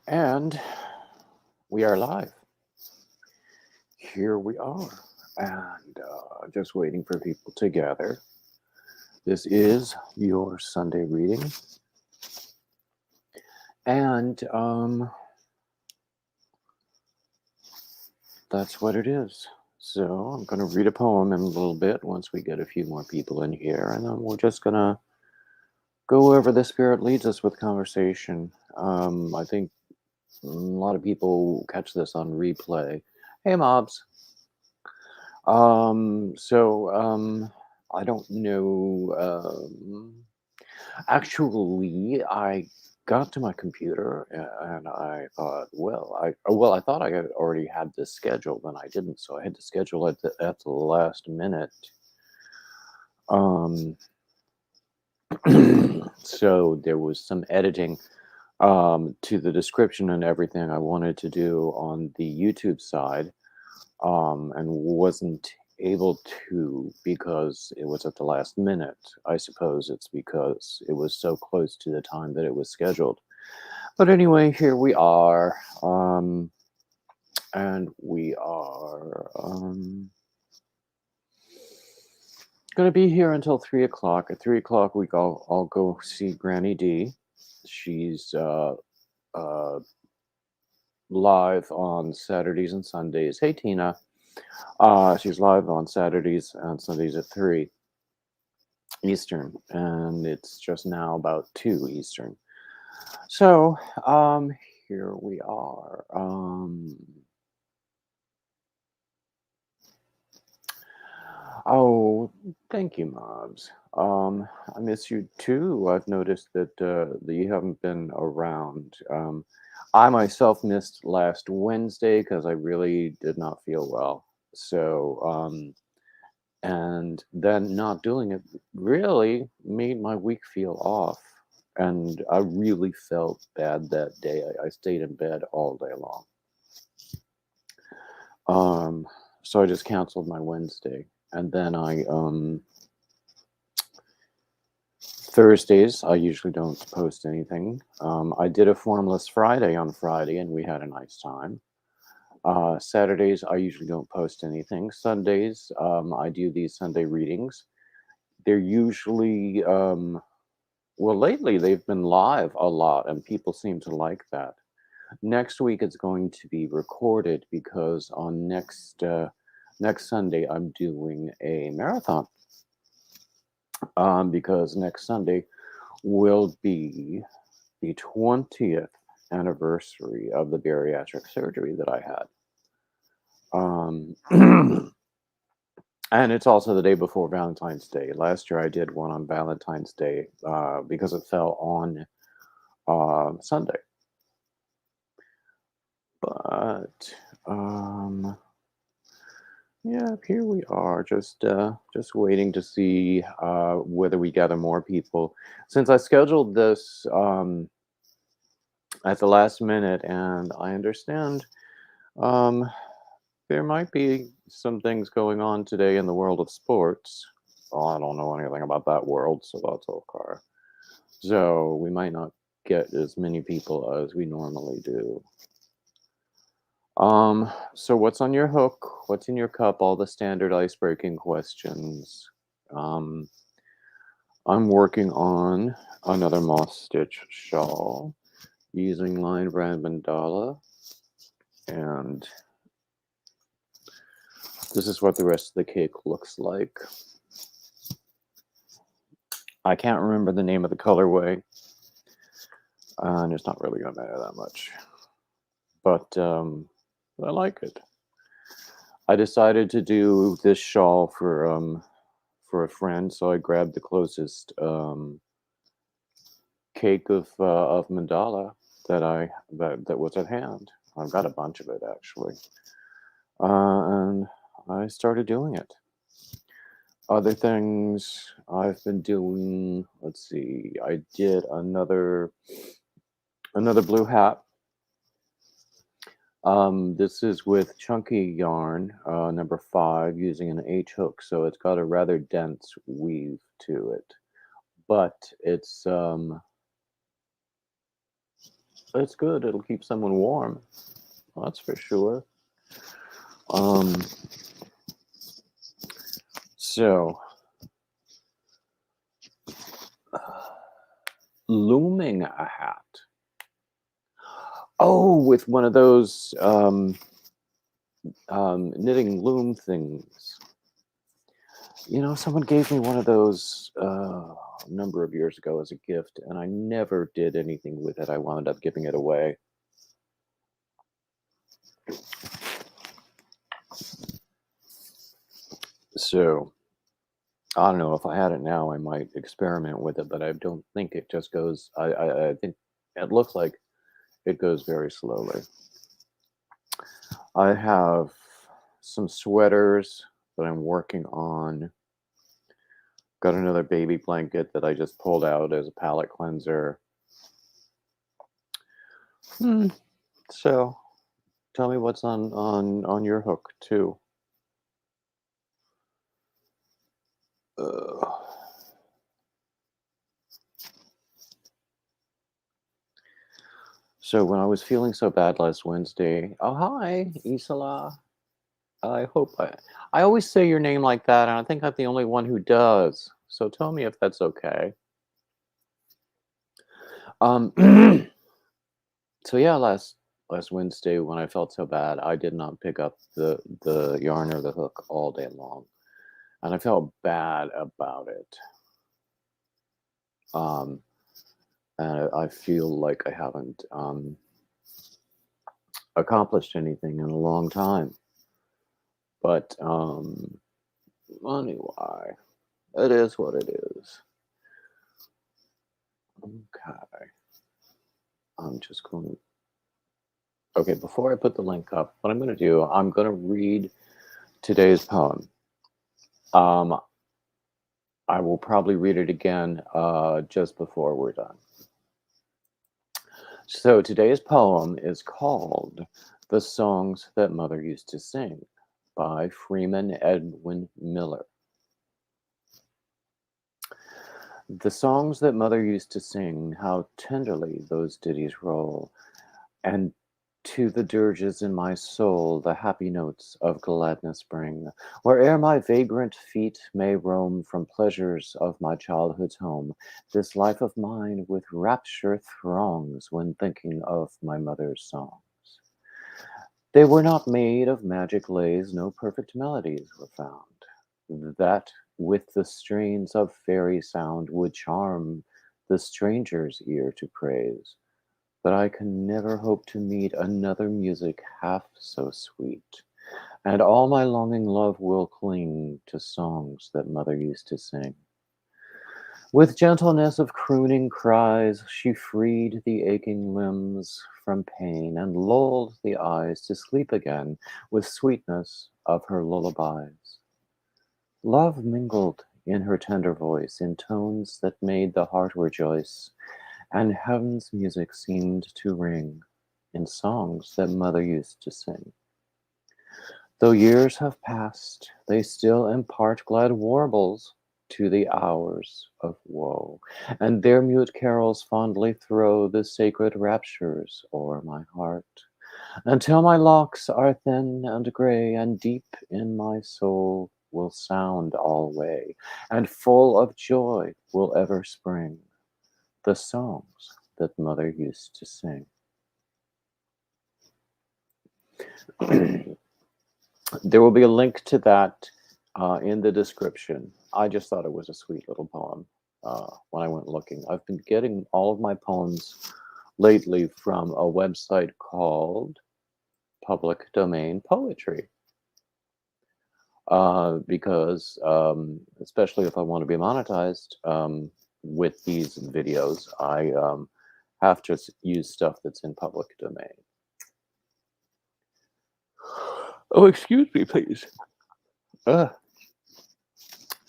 And we are live. Here we are. And just waiting for people to gather. This is your Sunday reading. And that's what it is. So I'm going to read a poem in a little bit once we get a few more people in here. And then we're just going to go wherever the Spirit leads us with conversation. I think a lot of people catch this on replay. Hey, mobs. I don't know. Actually, I got to my computer and I thought, I thought I had already had this scheduled, and I didn't, so I had to schedule it at the last minute. Um, so there was some editing to the description and everything I wanted to do on the YouTube side. And wasn't able to because it was at the last minute. I suppose it's because it was so close to the time that it was scheduled. But anyway, here we are. And we are going to be here until 3 o'clock. At 3 o'clock, I'll go see Granny D. She's live on Saturdays and Sundays. Hey, Tina. She's live on Saturdays and Sundays at 3 Eastern, and it's just now about 2 Eastern. So, here we are. Oh, thank you, mobs. I miss you too. I've noticed that you haven't been around. I myself missed last Wednesday because I really did not feel well. So, and then not doing it really made my week feel off. And I really felt bad that day. I stayed in bed all day long. So I just canceled my Wednesday. And then Thursdays, I usually don't post anything. I did a formless Friday on Friday, and we had a nice time. Saturdays, I usually don't post anything. Sundays, I do these Sunday readings. They're usually, well, lately they've been live a lot, and people seem to like that. Next week, it's going to be recorded because on next Sunday, I'm doing a marathon. Because next Sunday will be the 20th anniversary of the bariatric surgery that I had. And it's also the day before Valentine's Day. Last year I did one on Valentine's Day because it fell on Sunday. But yeah, here we are, just waiting to see whether we gather more people. Since I scheduled this at the last minute, and I understand there might be some things going on today in the world of sports. Well, I don't know anything about that world, so that's okay. So we might not get as many people as we normally do. So what's on your hook? What's in your cup? All the standard ice-breaking questions. Um, I'm working on another moss stitch shawl using line brand mandala, and this is what the rest of the cake looks like. I can't remember the name of the colorway, and it's not really going to matter that much, but I like it. I decided to do this shawl for a friend, so I grabbed the closest cake of mandala that was at hand. I've got a bunch of it actually, and I started doing it. Other things I've been doing. Let's see. I did another blue hat. This is with chunky yarn, number 5, using an H hook, so it's got a rather dense weave to it, but it's It's good. It'll keep someone warm. That's for sure. Um, so, looming a hat. Oh, with one of those knitting loom things. You know, someone gave me one of those a number of years ago as a gift, and I never did anything with it. I wound up giving it away. So, I don't know, if I had it now, I might experiment with it, but I don't think it just goes. I think it looks like it goes very slowly. I have some sweaters that I'm working on. Got another baby blanket that I just pulled out as a palate cleanser. So, tell me what's on your hook too. Uh, so when I was feeling so bad last Wednesday, oh hi, Isala. I hope I always say your name like that, and I think I'm the only one who does. So tell me if that's okay. Um, so yeah, last Wednesday when I felt so bad, I did not pick up the yarn or the hook all day long, and I felt bad about it. Um, and I feel like I haven't accomplished anything in a long time. But anyway, it is what it is. Okay, I'm just going. Okay, before I put the link up, what I'm going to do, I'm going to read today's poem. I will probably read it again just before we're done. So today's poem is called "The Songs That Mother Used to Sing" by Freeman Edwin Miller. The songs that mother used to sing, how tenderly those ditties roll, and to the dirges in my soul the happy notes of gladness bring, where'er my vagrant feet may roam from pleasures of my childhood's home. This life of mine with rapture throngs when thinking of my mother's songs. They were not made of magic lays, no perfect melodies were found, that with the strains of fairy sound would charm the stranger's ear to praise. But I can never hope to meet another music half so sweet, and all my longing love will cling to songs that mother used to sing. With gentleness of crooning cries, she freed the aching limbs from pain and lulled the eyes to sleep again with sweetness of her lullabies. Love mingled in her tender voice in tones that made the heart rejoice, and heaven's music seemed to ring in songs that mother used to sing. Though years have passed, they still impart glad warbles to the hours of woe, and their mute carols fondly throw the sacred raptures o'er my heart, until my locks are thin and gray, and deep in my soul will sound alway, and full of joy will ever spring the songs that mother used to sing. There will be a link to that in the description. I just thought it was a sweet little poem when I went looking. I've been getting all of my poems lately from a website called Public Domain Poetry. Because especially if I want to be monetized with these videos, I have to use stuff that's in public domain. Oh, excuse me, please.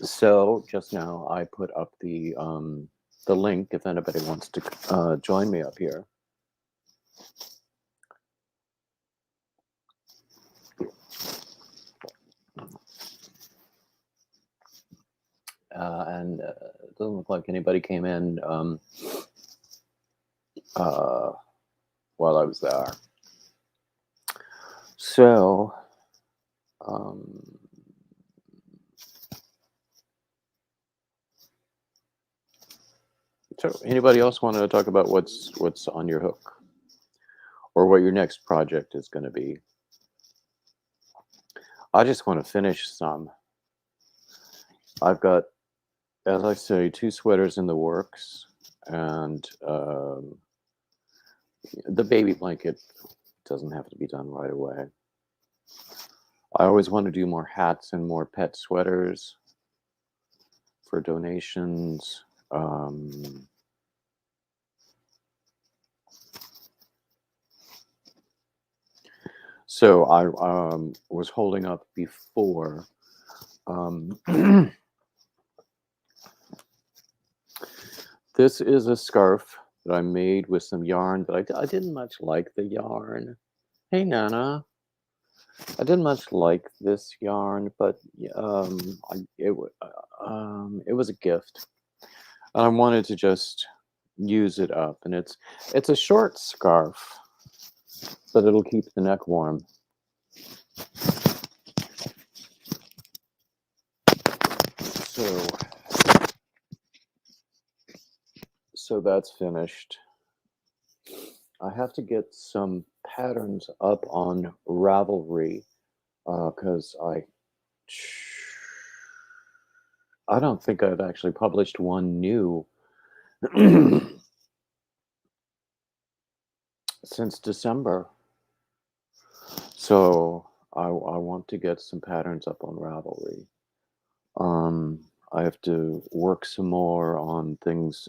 So just now I put up the link if anybody wants to join me up here. And it doesn't look like anybody came in. while I was there. So, so anybody else want to talk about what's on your hook, or what your next project is going to be? I just want to finish some. I've got, as I say, 2 sweaters in the works, and the baby blanket doesn't have to be done right away. I always want to do more hats and more pet sweaters for donations. So I was holding up before. This is a scarf that I made with some yarn, but I didn't much like the yarn. Hey, Nana. I didn't much like this yarn, but it was a gift. And I wanted to just use it up. And it's a short scarf, but it'll keep the neck warm. So that's finished. I have to get some patterns up on Ravelry because I don't think I've actually published one new since December. So I want to get some patterns up on Ravelry. I have to work some more on things,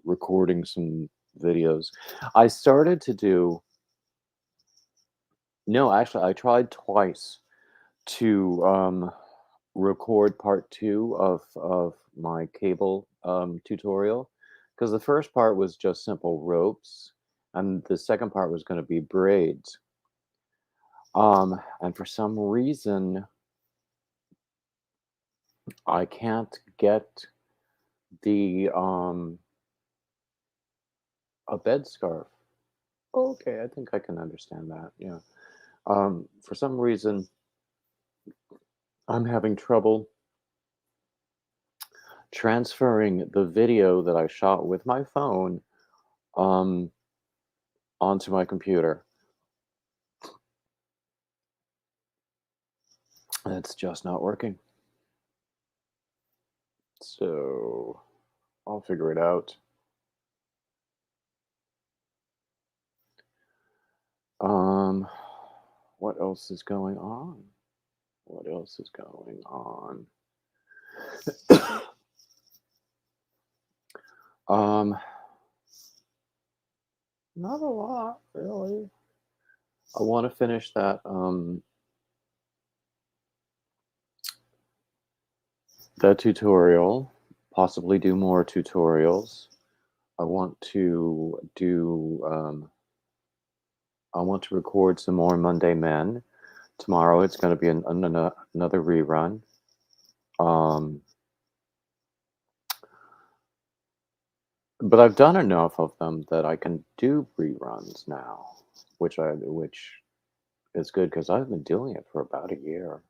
recording some videos. I started to do. No, actually, I tried twice to record part 2 of my cable tutorial, because the first part was just simple ropes, and the second part was going to be braids. And for some reason, I can't get the a bed scarf. Okay, I think I can understand that. Yeah. For some reason, I'm having trouble transferring the video that I shot with my phone onto my computer. And it's just not working. So I'll figure it out. What else is going on? What else is going on? Not a lot, really. I want to finish that that tutorial, possibly do more tutorials. I want to record some more Monday Men. Tomorrow it's going to be another rerun. But I've done enough of them that I can do reruns now, which is good because I've been doing it for about a year.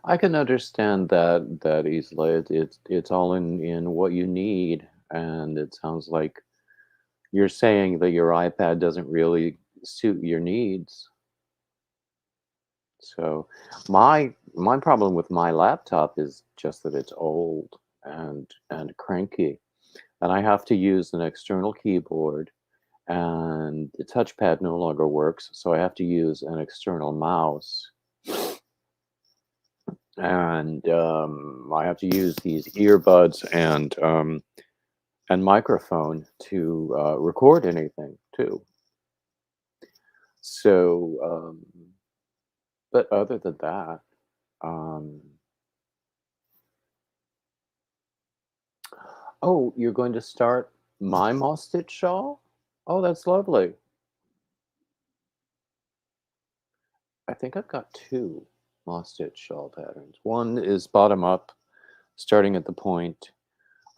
I can understand that easily. It's all in what you need, and it sounds like you're saying that your iPad doesn't really suit your needs. So my problem with my laptop is just that it's old and cranky, and I have to use an external keyboard, and the touchpad no longer works, so I have to use an external mouse. And I have to use these earbuds and microphone to record anything too. So, but other than that, oh, you're going to start my moss stitch shawl? Oh, that's lovely. I think I've got 2 moss stitch shawl patterns. One is bottom up, starting at the point,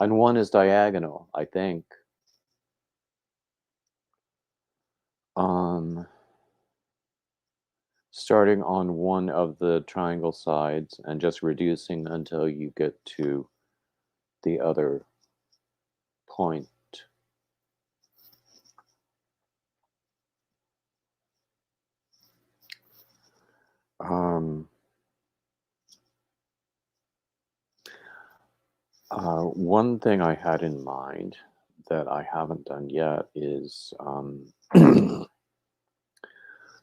and one is diagonal, I think. Um, Starting on one of the triangle sides and just reducing until you get to the other point. Um, One thing I had in mind that I haven't done yet is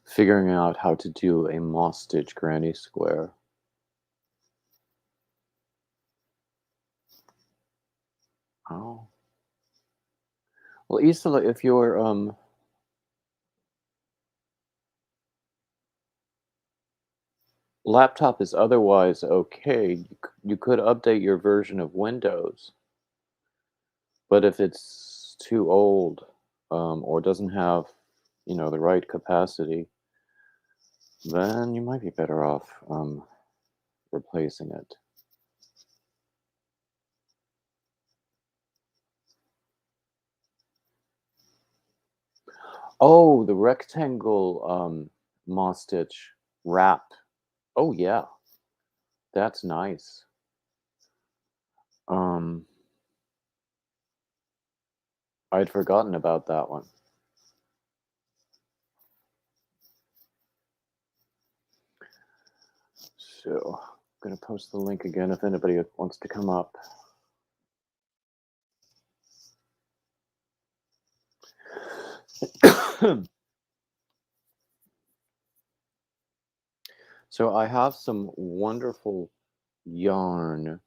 figuring out how to do a moss stitch granny square. Oh. Well, Isla, if your laptop is otherwise okay, you could update your version of Windows. But if it's too old, or doesn't have, the right capacity, then you might be better off replacing it. Oh, the rectangle moss stitch wrap. Oh yeah, that's nice. Um, I'd forgotten about that one. So I'm gonna post the link again if anybody wants to come up. So I have some wonderful yarn.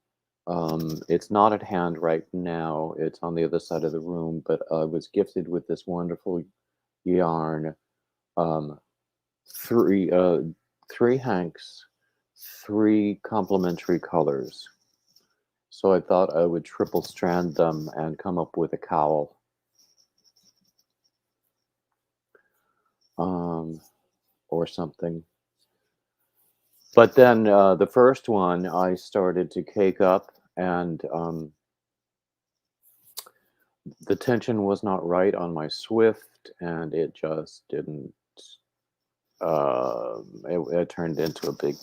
It's not at hand right now. It's on the other side of the room, but I was gifted with this wonderful yarn. Um, three, uh, three hanks, three complementary colors. So I thought I would triple strand them and come up with a cowl. Or something. But then the first one I started to cake up, and the tension was not right on my Swift, and it just didn't. It turned into a big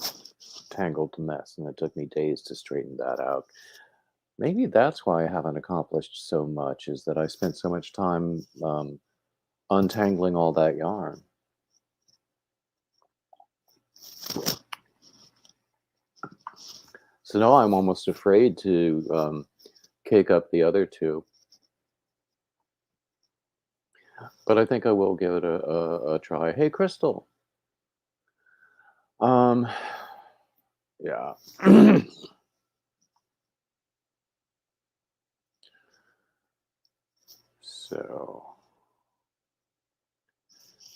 tangled mess, and it took me days to straighten that out. Maybe that's why I haven't accomplished so much, is that I spent so much time untangling all that yarn. So now I'm almost afraid to cake up the other two. But I think I will give it a try. Hey, Crystal. Um, yeah. So,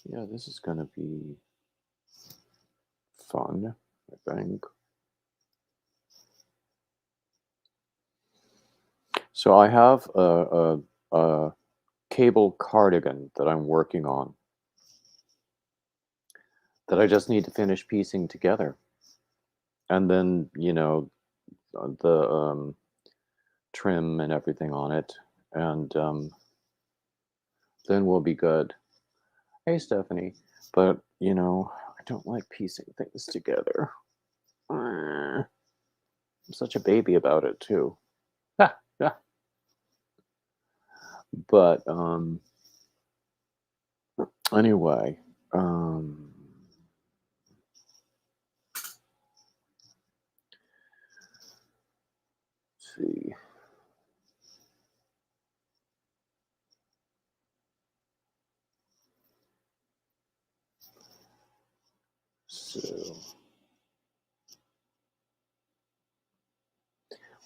yeah, this is going to be fun, I think. So I have a cable cardigan that I'm working on that I just need to finish piecing together. And then, the trim and everything on it. And then we'll be good. Hey, Stephanie. But, I don't like piecing things together. I'm such a baby about it, too. But, anyway, let's see. So,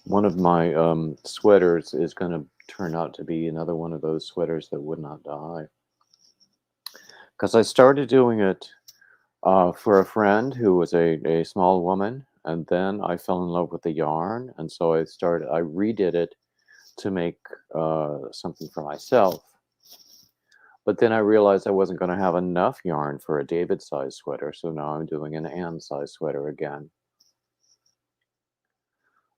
one of my sweaters is going to turn out to be another one of those sweaters that would not die. Because I started doing it for a friend who was a small woman, and then I fell in love with the yarn, and so I redid it to make something for myself. But then I realized I wasn't going to have enough yarn for a David size sweater, so now I'm doing an Anne size sweater again.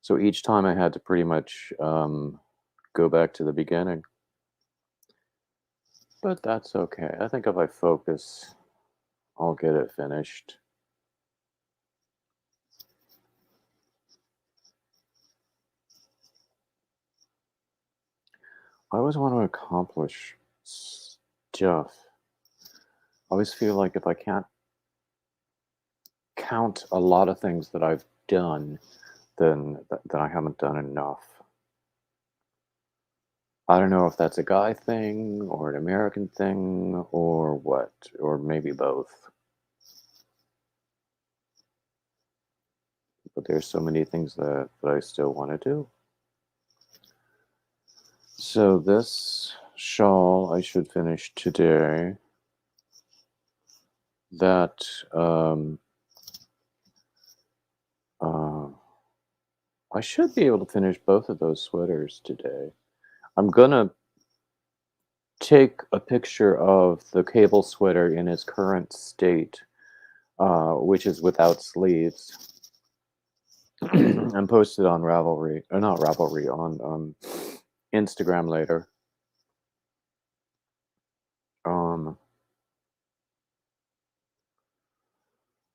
So each time I had to pretty much go back to the beginning. But that's okay. I think if I focus, I'll get it finished. I always want to accomplish stuff. I always feel like if I can't count a lot of things that I've done, then that I haven't done enough. I don't know if that's a guy thing or an American thing or what, or maybe both. But there's so many things that I still want to do. So this shawl I should finish today. That uh, I should be able to finish both of those sweaters today. I'm gonna take a picture of the cable sweater in its current state, which is without sleeves, and post it on Ravelry, or not Ravelry, on Instagram later. Um,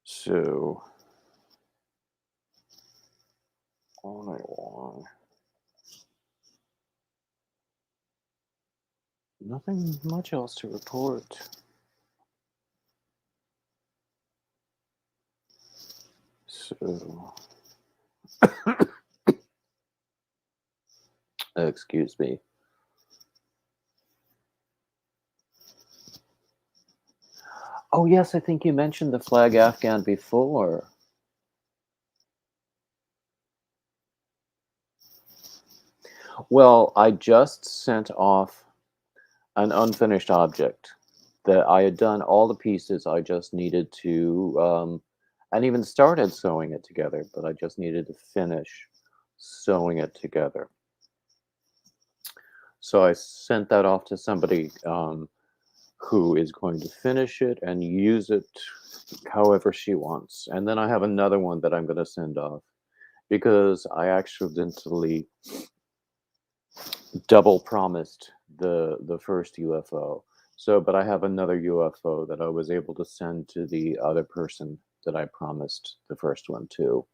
so all night long, nothing much else to report. So, excuse me. Oh yes, I think you mentioned the flag Afghan before. Well, I just sent off an unfinished object that I had done all the pieces. I just needed to, and even started sewing it together, but I just needed to finish sewing it together. So I sent that off to somebody who is going to finish it and use it however she wants. And then I have another one that I'm going to send off because I accidentally double promised the first UFO. So, but I have another UFO that I was able to send to the other person that I promised the first one to.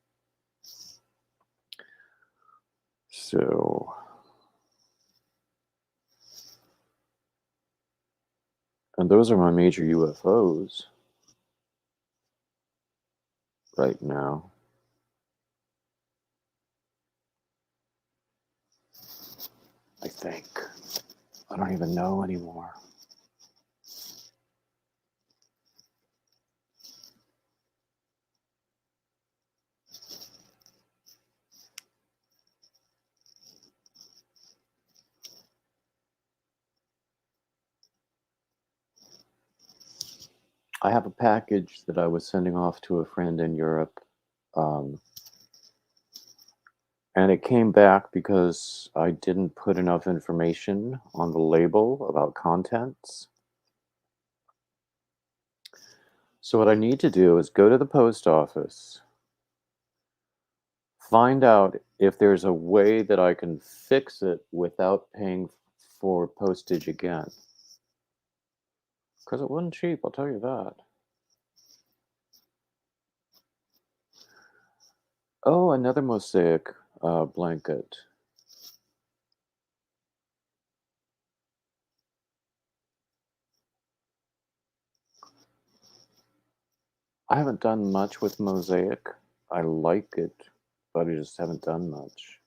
So, and those are my major UFOs right now. I think. I don't even know anymore. I have a package that I was sending off to a friend in Europe. Um, and it came back because I didn't put enough information on the label about contents. So what I need to do is go to the post office, find out if there's a way that I can fix it without paying for postage again. Because it wasn't cheap, I'll tell you that. Oh, another mosaic blanket. I haven't done much with mosaic. I like it, but I just haven't done much.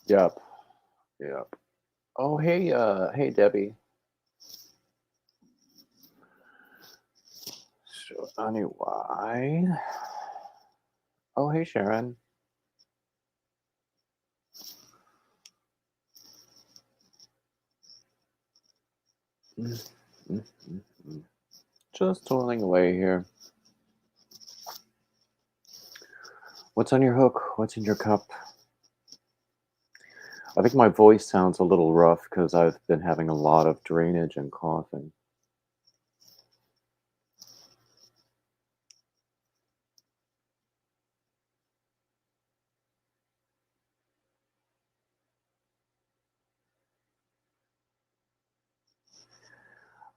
Yep. Yep. Oh, hey, Debbie. So anyway, oh, hey, Sharon. Mm, mm, mm, mm. Just toiling away here. What's on your hook? What's in your cup? I think my voice sounds a little rough because I've been having a lot of drainage and coughing.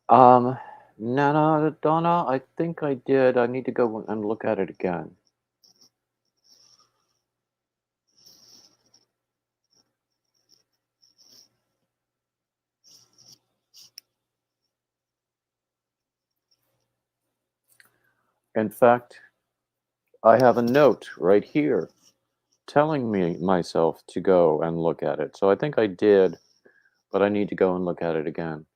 Um, Nana, Donna, I think I did. I need to go and look at it again. In fact, I have a note right here telling me myself to go and look at it. So I think I did, but I need to go and look at it again.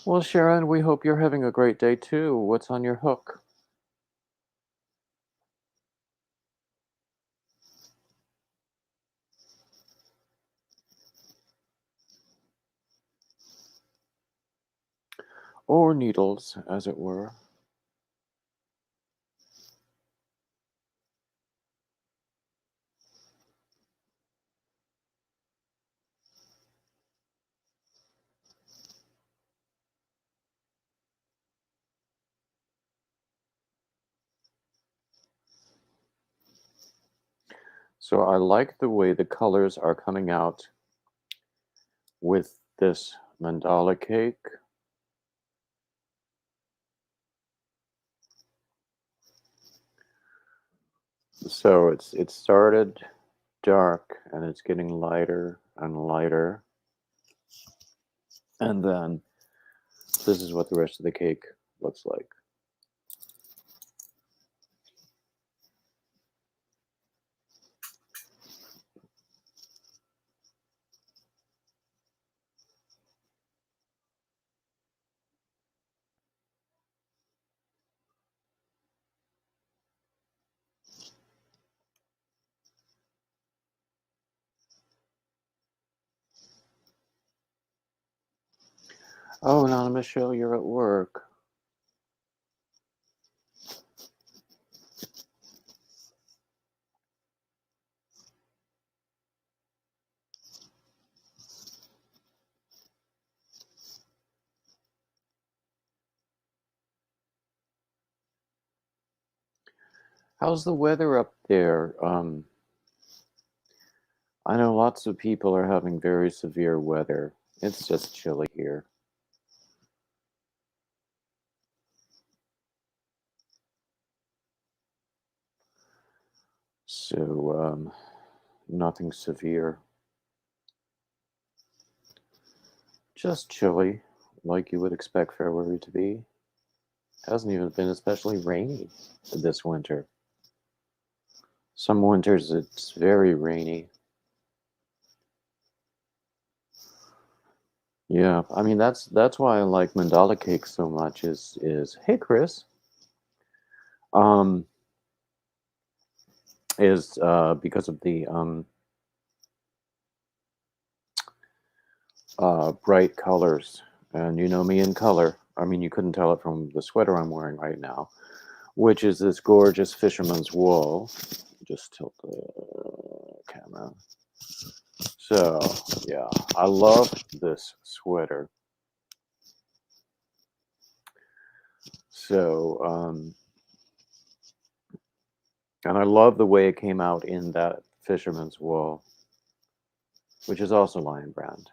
Well, Sharon, we hope you're having a great day too. What's on your hook? Or needles, as it were. So I like the way the colors are coming out with this mandala cake. So it started dark and it's getting lighter and lighter. And then this is what the rest of the cake looks like. Oh, Anonymous Show, you're at work. How's the weather up there? I know lots of people are having very severe weather. It's just chilly here. So, nothing severe. Just chilly, like you would expect February to be. Hasn't even been especially rainy this winter. Some winters it's very rainy. Yeah, I mean that's why I like mandala cake so much is hey Chris. Um is because of the bright colors. And you know me in color. I mean you couldn't tell it from the sweater I'm wearing right now, which is this gorgeous fisherman's wool. Just tilt the camera. So, yeah, I love this sweater. So, and I love the way it came out in that fisherman's wool, which is also Lion Brand.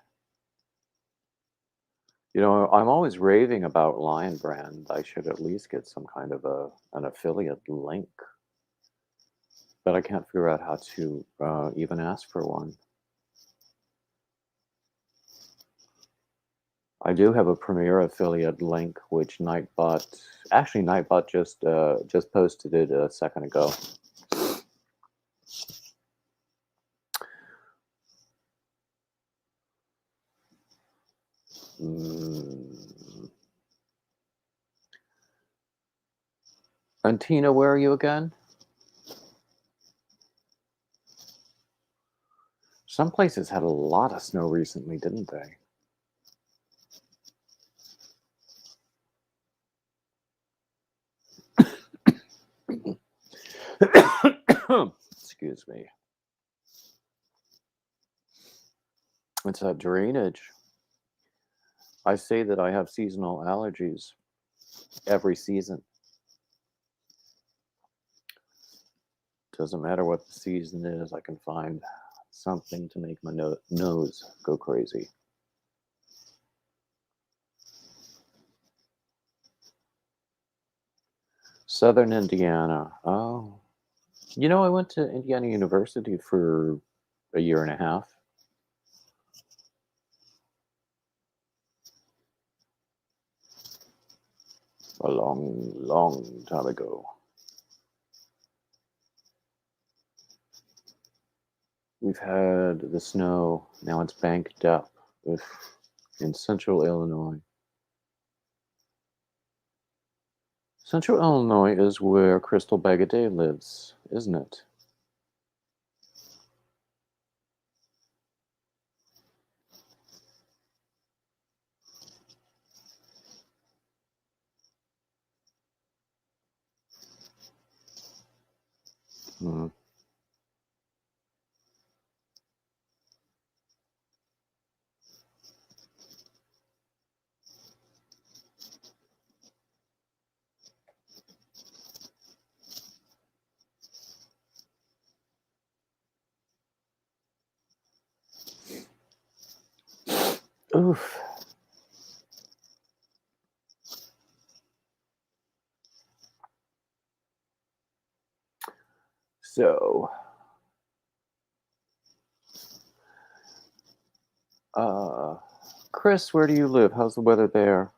You know, I'm always raving about Lion Brand. I should at least get some kind of an affiliate link, but I can't figure out how to even ask for one. I do have a Premier affiliate link, which Nightbot just posted it a second ago. And Tina, where are you again? Some places had a lot of snow recently, didn't they? Excuse me. It's that drainage. I say that I have seasonal allergies every season. Doesn't matter what the season is, I can find something to make my nose go crazy. Southern Indiana. Oh. You know, I went to Indiana University for a year and a half. A long, long time ago. We've had the snow. Now it's banked up in central Illinois. Central Illinois is where Crystal Bagaday lives, isn't it? Hmm. Oof. So, Chris, where do you live? How's the weather there?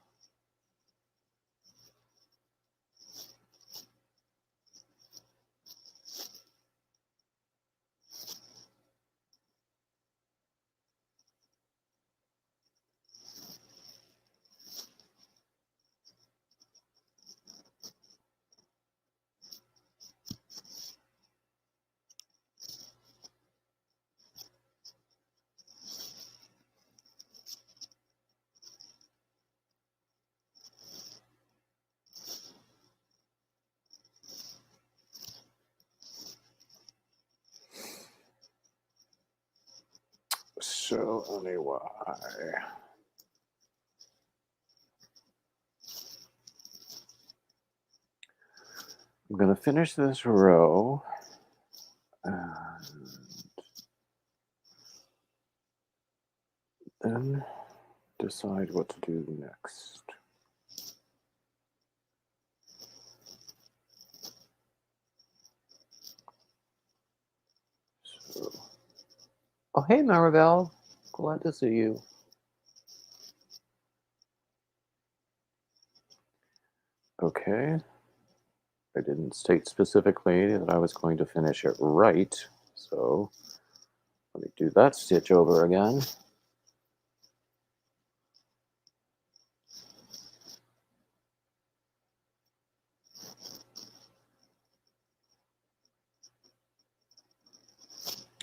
So, anyway. I'm going to finish this row. And then decide what to do next. So, oh, hey, Maribel. Glad to see you. Okay. I didn't state specifically that I was going to finish it right, so let me do that stitch over again.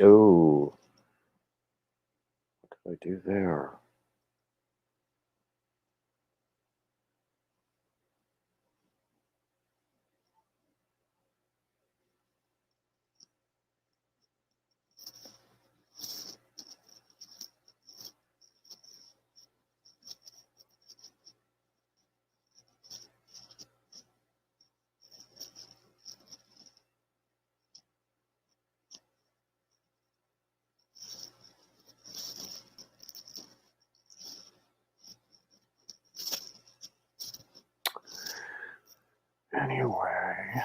Oh, what did I do there? Anyway,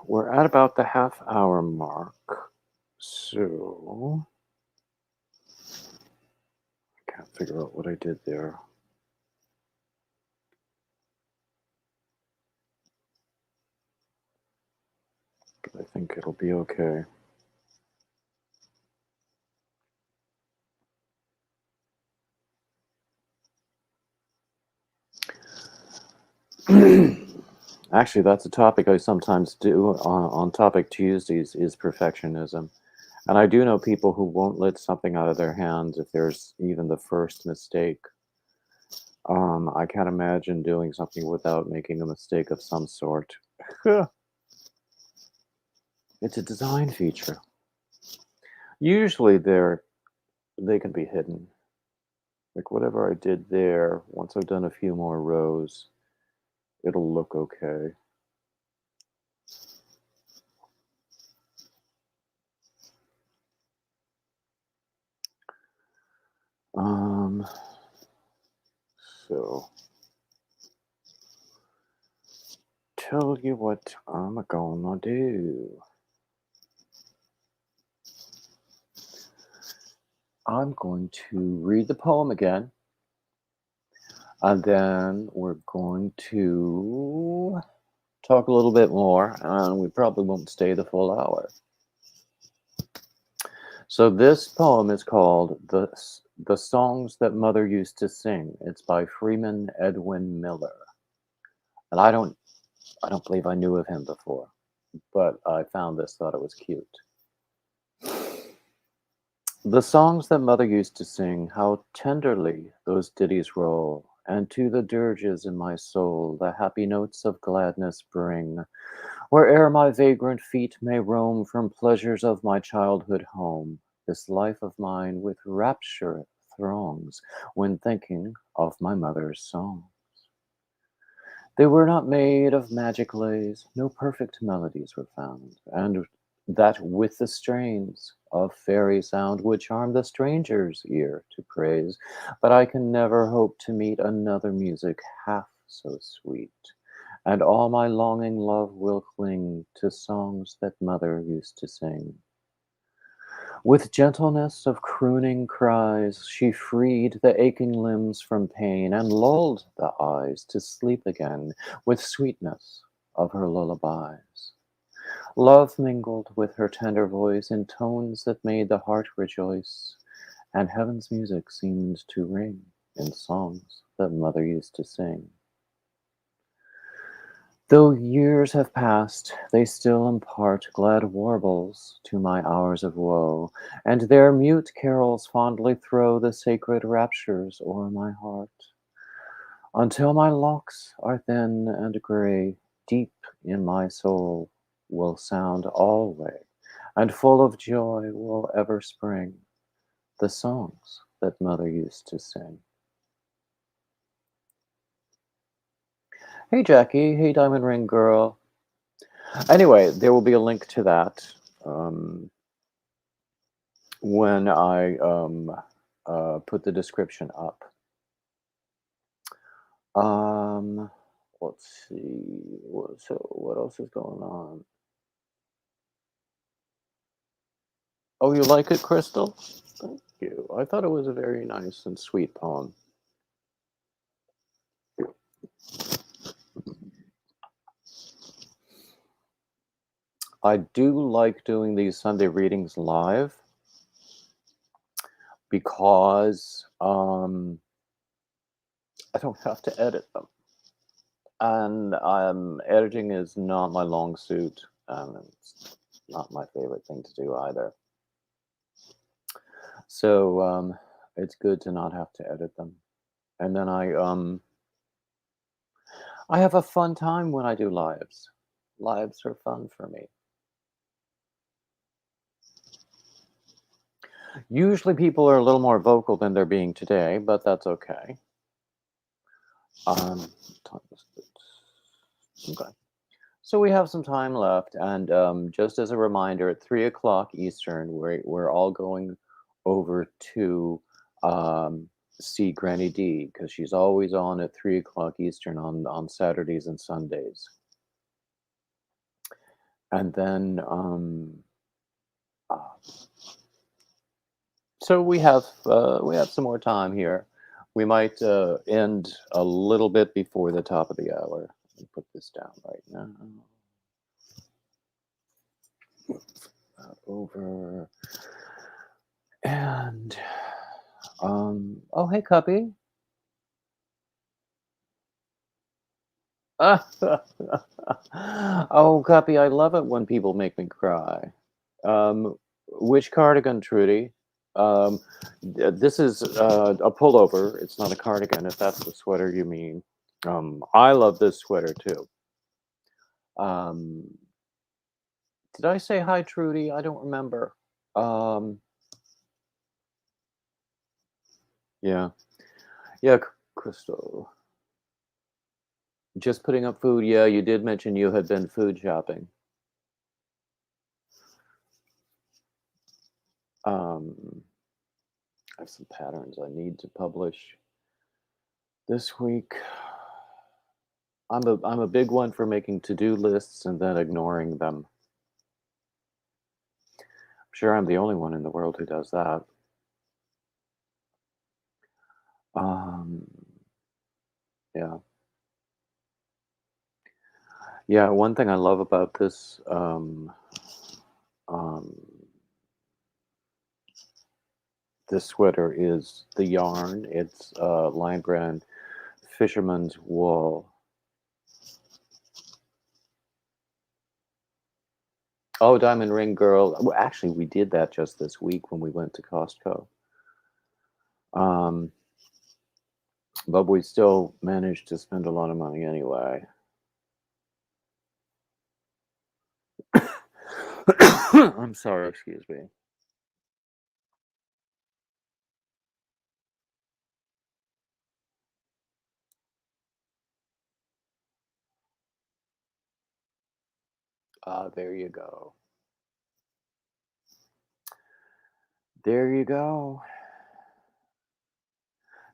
we're at about the half-hour mark, so I can't figure out what I did there. But I think it'll be okay. Actually, that's a topic I sometimes do on Topic Tuesdays is perfectionism. And I do know people who won't let something out of their hands if there's even the first mistake. I can't imagine doing something without making a mistake of some sort. It's a design feature. Usually they can be hidden. Like whatever I did there, once I've done a few more rows, it'll look okay. Um, so tell you what I'm gonna do. I'm going to read the poem again, and then we're going to talk a little bit more, and we probably won't stay the full hour. So this poem is called The Songs That Mother Used to Sing. It's by Freeman Edwin Miller. And I don't believe I knew of him before, but I found this, thought it was cute. The songs that mother used to sing, how tenderly those ditties roll, and to the dirges in my soul the happy notes of gladness bring, where'er my vagrant feet may roam from pleasures of my childhood home, this life of mine with rapture throngs when thinking of my mother's songs. They were not made of magic lays, no perfect melodies were found, and that with the strains of fairy sound would charm the stranger's ear to praise. But I can never hope to meet another music half so sweet, and all my longing love will cling to songs that mother used to sing. With gentleness of crooning cries, she freed the aching limbs from pain and lulled the eyes to sleep again with sweetness of her lullabies. Love mingled with her tender voice in tones that made the heart rejoice, and heaven's music seemed to ring in songs that mother used to sing. Though years have passed, they still impart glad warbles to my hours of woe, and their mute carols fondly throw the sacred raptures o'er my heart. Until my locks are thin and gray, deep in my soul will sound alway, and full of joy will ever spring the songs that mother used to sing. Hey Jackie, hey Diamond Ring Girl. Anyway, there will be a link to that when I put the description up. Um, let's see. What else is going on? Oh, you like it, Crystal? Thank you. I thought it was a very nice and sweet poem. I do like doing these Sunday readings live because I don't have to edit them. And editing is not my long suit, and it's not my favorite thing to do either. So it's good to not have to edit them. And then I have a fun time when I do lives. Lives are fun for me. Usually people are a little more vocal than they're being today, but that's okay. Okay. So we have some time left, and just as a reminder, at 3 o'clock Eastern, we're all going over to see Granny D because she's always on at 3 o'clock Eastern on Saturdays and Sundays. And then so we have some more time here. We might end a little bit before the top of the hour. Let me put this down right now. Over and oh hey Cubby. Oh, Guppy, I love it when people make me cry. Which cardigan, Trudy? This is a pullover. It's not a cardigan, if that's the sweater you mean. I love this sweater too. Um, did I say hi, Trudy? I don't remember. Um, yeah, yeah, Crystal. Just putting up food. Yeah, you did mention you had been food shopping. I have some patterns I need to publish this week. I'm a big one for making to-do lists and then ignoring them. I'm sure I'm the only one in the world who does that. Um, yeah. Yeah, one thing I love about this um, this sweater is the yarn. It's line brand Fisherman's Wool. Oh, Diamond Ring Girl. Well, actually, we did that just this week when we went to Costco. But we still managed to spend a lot of money anyway. I'm sorry, excuse me. There you go. There you go.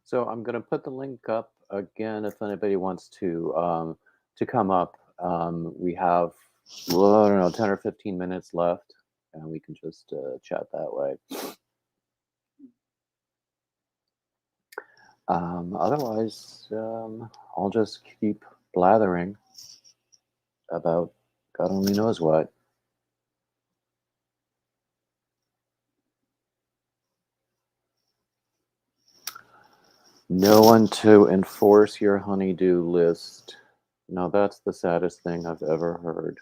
So I'm going to put the link up again if anybody wants to come up. We have, well, I don't know, 10 or 15 minutes left, and we can just chat that way. Otherwise, I'll just keep blathering about God only knows what. No one to enforce your honeydew list. Now that's the saddest thing I've ever heard.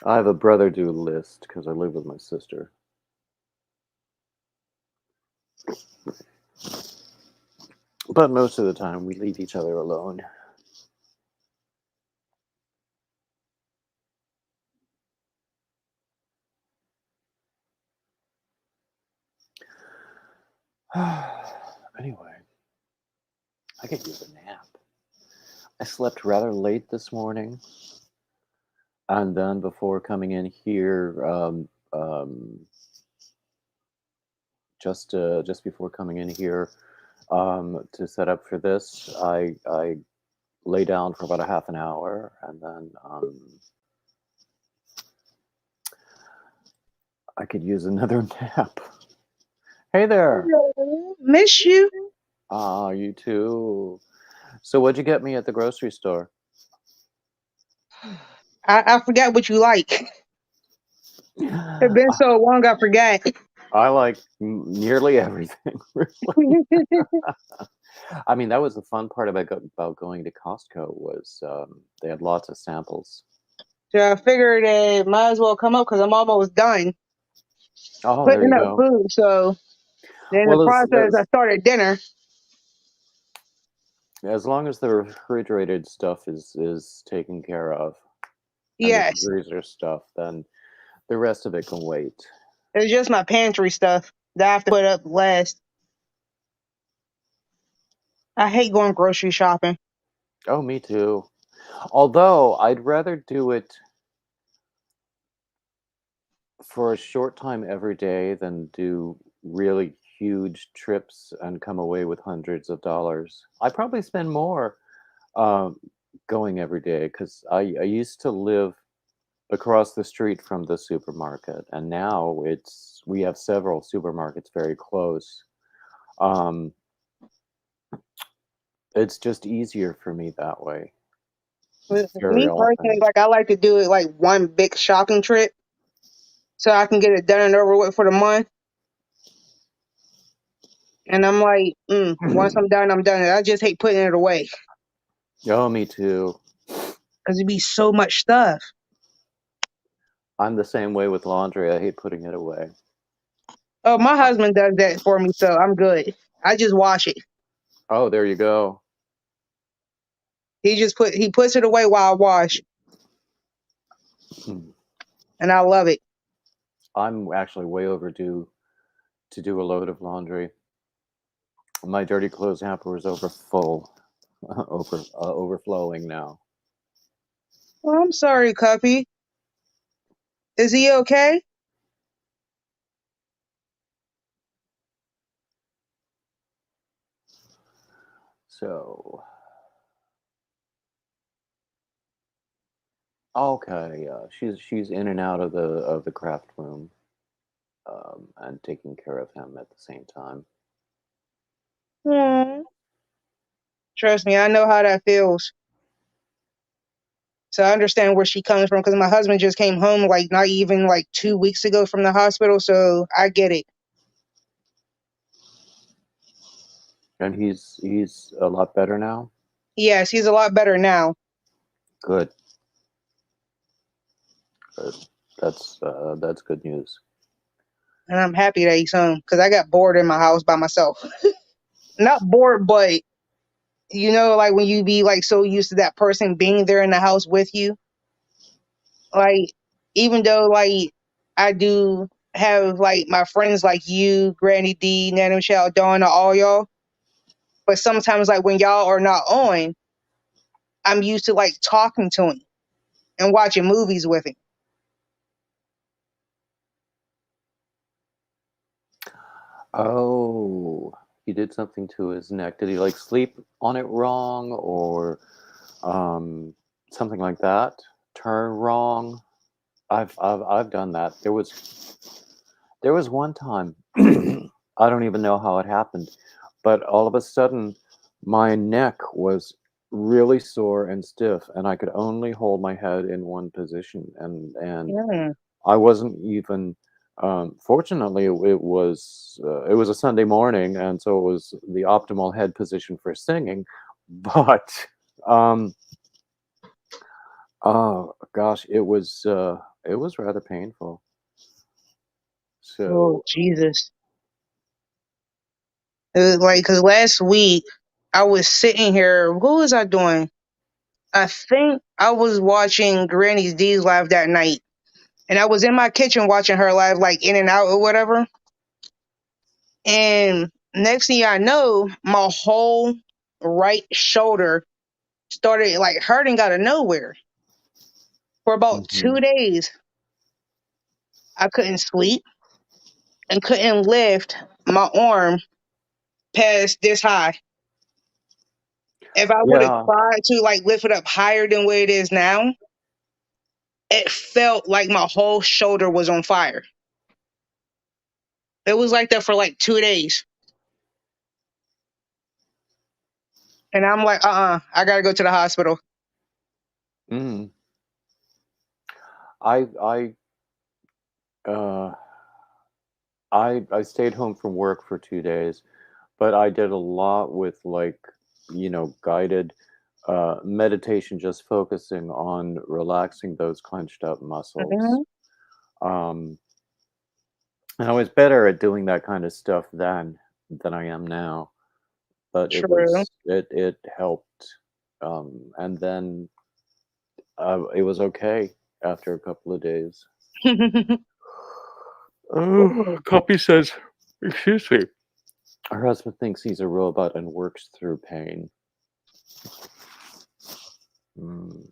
I have a brother do list because I live with my sister. But most of the time we leave each other alone. Anyway, I could use a nap. I slept rather late this morning. And then before coming in here, just before coming in here to set up for this, I lay down for about a half an hour, and then I could use another nap. Hey there. Hello. Miss you. You too. So what'd you get me at the grocery store? I forgot what you like. It's been so long, I forgot. I like nearly everything, really. I mean, that was the fun part about going to Costco was they had lots of samples. So I figured it might as well come up because I'm almost done Oh, there putting you up go. food. So then in the Well, process, I started dinner. as long as the refrigerated stuff is taken care of and the Yes, freezer stuff, then the rest of it can wait. it's just my pantry stuff that I have to put up last. I hate going grocery shopping. Oh, me too. Although I'd rather do it for a short time every day than do really huge trips and come away with hundreds of dollars. I probably spend more um, going every day because I used to live across the street from the supermarket, and now we have several supermarkets very close. Um, it's just easier for me that way very Me often. personally, like I like to do it like one big shopping trip so I can get it done and over with for the month. And I'm like, once I'm done, I'm done. I just hate putting it away Oh, me too. because it'd be so much stuff. I'm the same way with laundry. I hate putting it away. Oh, my husband does that for me, so I'm good. I just wash it. Oh, there you go. He puts it away while I wash, Hmm. and I love it. I'm actually way overdue to do a load of laundry. My dirty clothes hamper is overflowing now. Well, I'm sorry, Cuppy. Is he okay? So, okay, she's in and out of the craft room, and taking care of him at the same time. Hmm. Trust me, I know how that feels. So I understand where she comes from because my husband just came home like not even like 2 weeks ago from the hospital. So I get it. And he's a lot better now. Yes, he's a lot better now. Good. Good. That's good news. And I'm happy that he's home because I got bored in my house by myself. Not bored, but like when you be like so used to that person being there in the house with you. Like, even though like I do have like my friends like you, Granny D, Nana Michelle, Donna, all y'all. But sometimes like when y'all are not on, I'm used to like talking to him and watching movies with him. Oh, he did something to his neck. Did he like sleep on it wrong or um, something like that? Turn wrong? I've done that. There was one time I don't even know how it happened, but all of a sudden my neck was really sore and stiff, and I could only hold my head in one position, and Mm. I wasn't even. Fortunately, it was a Sunday morning, and so it was the optimal head position for singing. But um, oh gosh, it was rather painful. Oh So Jesus! It was like because last week I was sitting here. What was I doing? I think I was watching Granny's D's live that night, and I was in my kitchen watching her live, like in and out or whatever. And next thing I know, my whole right shoulder started like hurting out of nowhere for about mhm. 2 days. I couldn't sleep and couldn't lift my arm past this high. If I would have Yeah, tried to like lift it up higher than where it is now, it felt like my whole shoulder was on fire. It was like that for like 2 days. And I'm like, I gotta go to the hospital. mm. I uh, I stayed home from work for 2 days, but I did a lot with like guided meditation, just focusing on relaxing those clenched up muscles. Mhm. Um, and I was better at doing that kind of stuff then than I am now, but it True. was it helped, and then it was okay after a couple of days. Oh, Copy says, excuse me. Her husband thinks he's a robot and works through pain. Mm.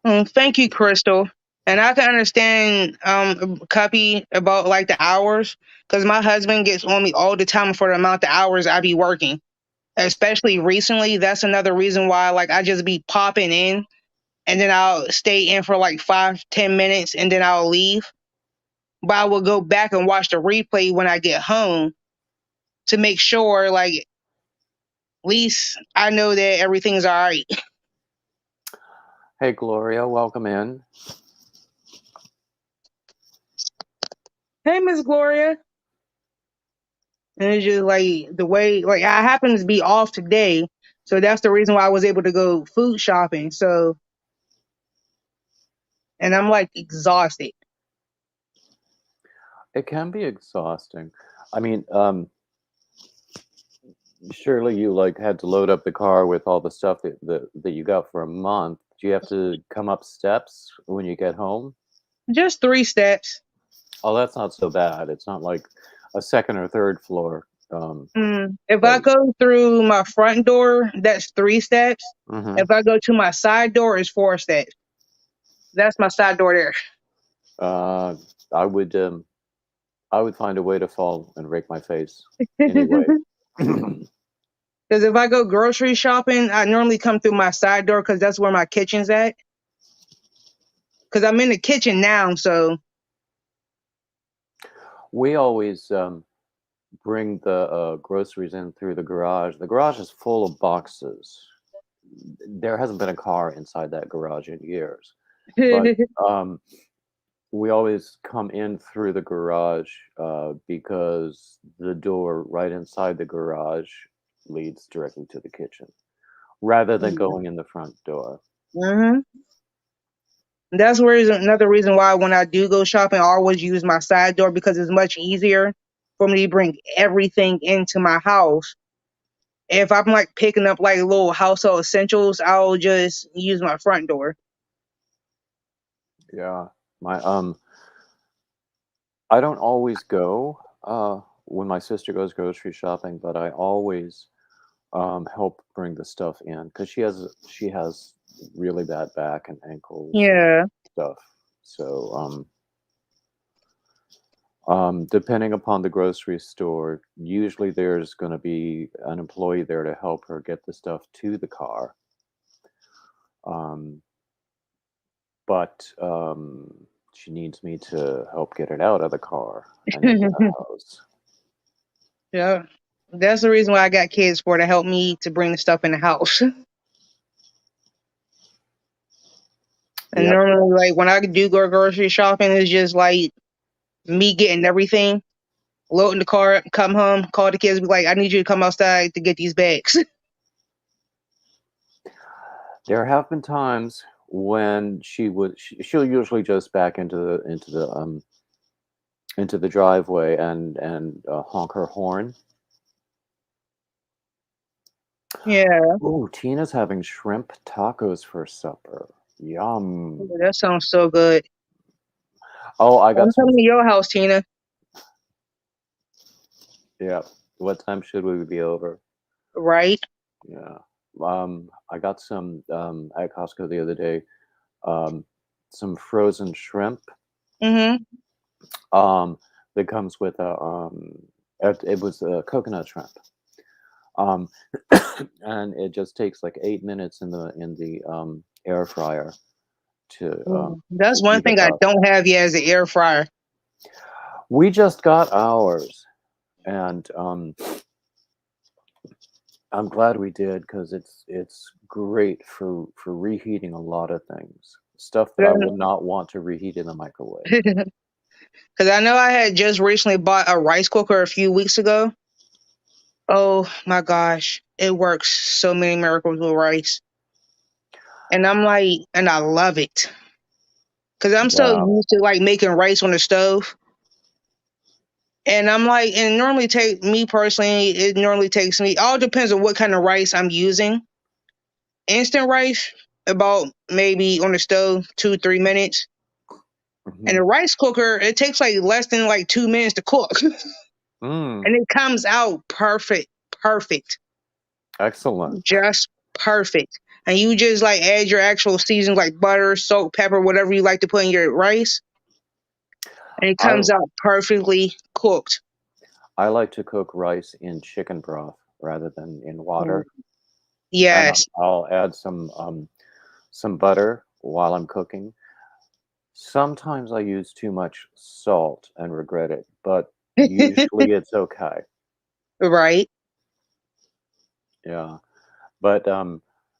Thank you, Crystal. And I can understand copy about like the hours because my husband gets on me all the time for the amount of hours I be working. Especially recently, that's another reason why like I just be popping in and then I'll stay in for like 5-10 minutes and then I'll leave. But I will go back and watch the replay when I get home to make sure like at least I know that everything's all right. Hey, Gloria, welcome in. Hey, Miss Gloria. And it's just like the way, like I happen to be off today, so that's the reason why I was able to go food shopping. So, and I'm like exhausted. It can be exhausting. I mean, surely you like had to load up the car with all the stuff that you got for a month. Do you have to come up steps when you get home? Just 3 steps. Oh, that's not so bad. It's not like a second or third floor. If I But go through my front door, that's 3 steps. hmm If I go to my side door, it's 4 steps. That's my side door there. uh, I would I would find a way to fall and rake my face anyway. Because if I go grocery shopping, I normally come through my side door because that's where my kitchen's at. Because I'm in the kitchen now, so We always bring the groceries in through the garage. The garage is full of boxes. There hasn't been a car inside that garage in years, but um, we always come in through the garage because the door right inside the garage leads directly to the kitchen rather than going in the front door. hmm that's where is another reason why when I do go shopping, I always use my side door because it's much easier for me to bring everything into my house. If I'm like picking up like little household essentials, I'll just use my front door. Yeah, my I don't always go when my sister goes grocery shopping, but I always help bring the stuff in because she has really bad back and ankles and Yeah. stuff. So depending upon the grocery store, usually there's going to be an employee there to help her get the stuff to the car. Um, but she needs me to help get it out of the car and into the house. Yeah. That's the reason why I got kids for to help me to bring the stuff in the house. And Yep. normally, like when I do go grocery shopping, it's just like me getting everything, loading the car, come home, call the kids, be like, I need you to come outside to get these bags. There have been times when she'll usually just back into the driveway and honk her horn. Yeah, Ooh, Tina's having shrimp tacos for supper. Yum. that sounds so good. Oh, I got I'm some. coming to your house, Tina. Yeah. What time should we be over? Right? Yeah. I got some at Costco the other day. Um, some frozen shrimp. Mm-hmm. Um, that comes with a it was a coconut shrimp. Um, and it just takes like 8 minutes in the air fryer to That's one heat it thing I up. don't have yet is an air fryer. We just got ours, and I'm glad we did because it's great for reheating a lot of things, stuff that I would not want to reheat in the microwave. Because I know I had just recently bought a rice cooker a few weeks ago. Oh my gosh, it works so many miracles with rice. And I'm like, and I love it. Because I'm so Yeah, used to like making rice on the stove. And I'm like, and it normally take me personally, it normally takes me, all depends on what kind of rice I'm using. Instant rice, about maybe on the stove, 2, 3 minutes. And hmm a rice cooker, it takes like less than like 2 minutes to cook. mm, And it comes out perfect, perfect, excellent. just perfect. And you just like add your actual seasons like butter, salt, pepper, whatever you like to put in your rice. And it I comes out perfectly cooked. I like to cook rice in chicken broth rather than in water, and Yes. I'll add some butter while I'm cooking. Sometimes I use too much salt and regret it, but usually it's okay. Right. Yeah. But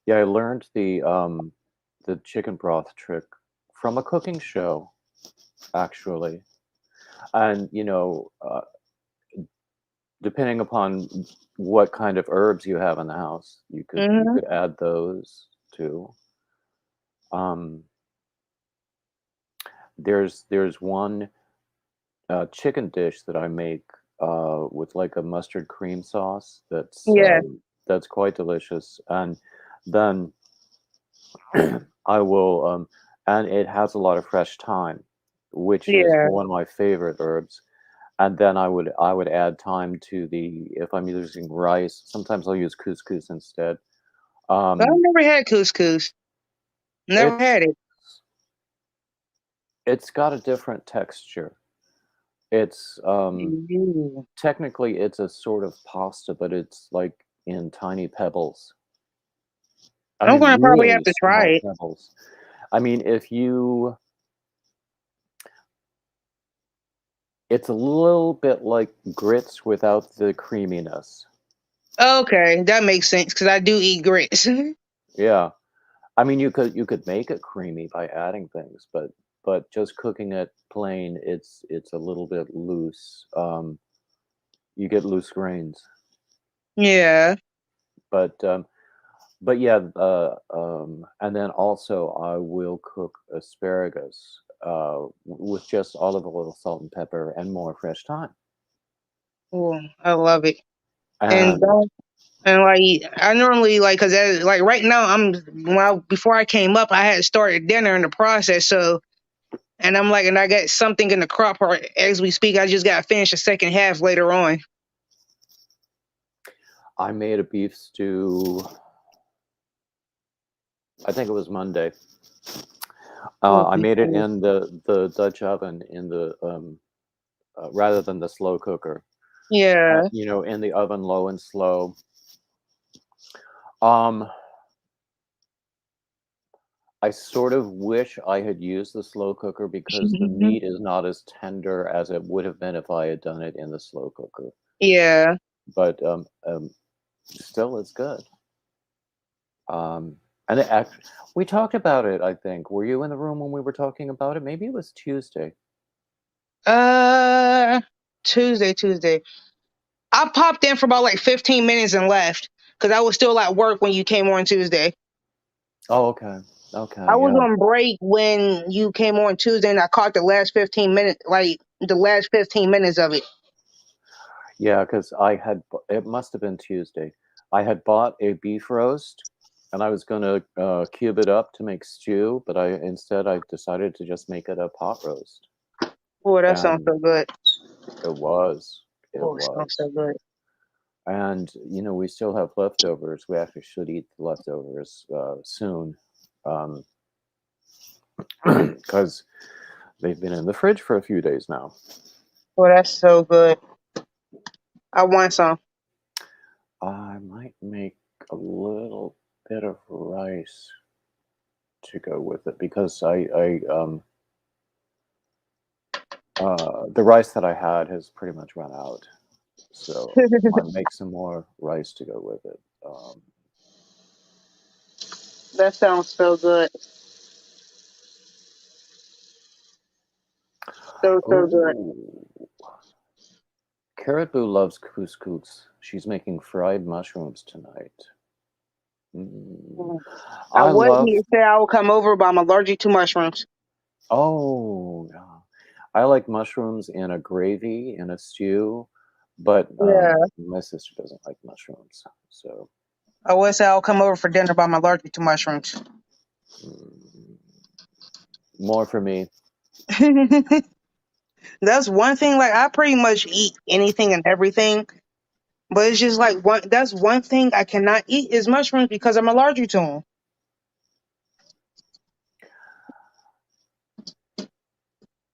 yeah, I learned the chicken broth trick from a cooking show, actually. And depending upon what kind of herbs you have in the house, you Hmm. could add those too. Um, there's one chicken dish that I make with like a mustard cream sauce Yeah. that's quite delicious, and then I will and it has a lot of fresh thyme, which is Yeah. one of my favorite herbs. And then I would add thyme to the if I'm using rice. Sometimes I'll use couscous instead. But I've Um, never had couscous. Never it's had it. it's got a different texture. It's Ooh. technically it's a sort of pasta, but it's like in tiny pebbles. I I'm mean, gonna probably have really to try small it. pebbles. I mean, if you it's a little bit like grits without the creaminess. Okay, that makes sense because I do eat grits. Yeah. I mean, you could make it creamy by adding things, but just cooking it plain, it's a little bit loose. You get loose grains, Yeah. but yeah, and then also I will cook asparagus with just olive oil, salt, and pepper, and more fresh thyme. Ooh, I love it. And And and like I normally like because like right now before I came up I had started dinner in the process so and I'm like and I got something in the crop or as we speak I just got to finish the second half later on. I made a beef stew. I think it was Monday. Oh, I beef made it stew. in the Dutch oven in the rather than the slow cooker. Yeah. In the oven, low and slow. Um, I sort of wish I had used the slow cooker because the meat is not as tender as it would have been if I had done it in the slow cooker. Yeah. But still, it's good. Um, and we talked about it. I think. Were you in the room when we were talking about it? Maybe it was Tuesday. Uh, Tuesday. I popped in for about like 15 minutes and left because I was still at work when you came on Tuesday. Oh, okay. I Okay. was Yeah. on break when you came on Tuesday and I caught the last 15 minutes, like the last 15 minutes of it. Yeah. Because it must have been Tuesday. I had bought a beef roast, and I was gonna cube it up to make stew, but I decided to just make it a pot roast, Oh, that sounds and so good. it was, it Oh, it sounds was, so good. and we still have leftovers. We actually should eat the leftovers soon, because they've been in the fridge for a few days now. Oh, that's so good. I want some. I might make a little bit of rice to go with it because the rice that I had has pretty much run out. So I might make some more rice to go with it. That sounds so good. So good. Oh, Caribou loves couscous. She's making fried mushrooms tonight. Mm. Mm. I I was love. here say I will come over, but I'm allergic to mushrooms. Oh, yeah. I like mushrooms in a gravy in a stew, but Yeah. my sister doesn't like mushrooms. So I would say I'll come over for dinner, but I'm allergic to mushrooms. mm, more for me. That's one thing. Like I pretty much eat anything and everything, but it's just like one. That's one thing I cannot eat is mushrooms because I'm allergic to them.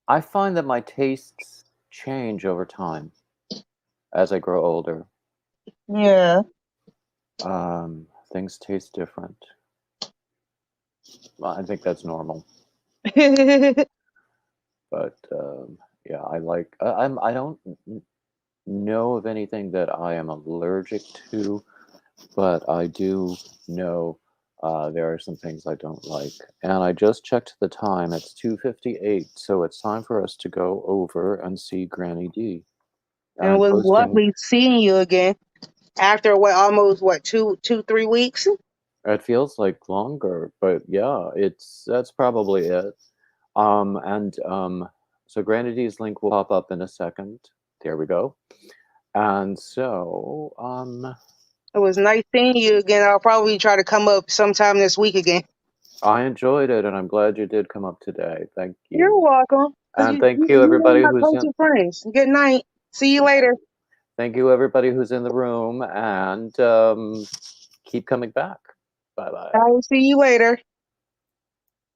I find that my tastes change over time as I grow older. Yeah. Things taste different. Well, I think that's normal. But yeah, I don't know of anything that I am allergic to, but I do know There are some things I don't like. And I just checked the time. It's 2:58, so it's time for us to go over and see Granny D. And it I'm was posting. lovely seeing you again after almost 3 weeks. It feels like longer, but yeah, that's probably it. So Granny D's link will pop up in a second. There we go. And so, It was nice seeing you again. I'll probably try to come up sometime this week again. I enjoyed it, and I'm glad you did come up today. Thank You're you. welcome. Because And you, thank you, you, you're one of everybody my who's in. closest friends. Good night. See you later. Thank you, everybody who's in the room, and keep coming back. Bye bye. I will see you later.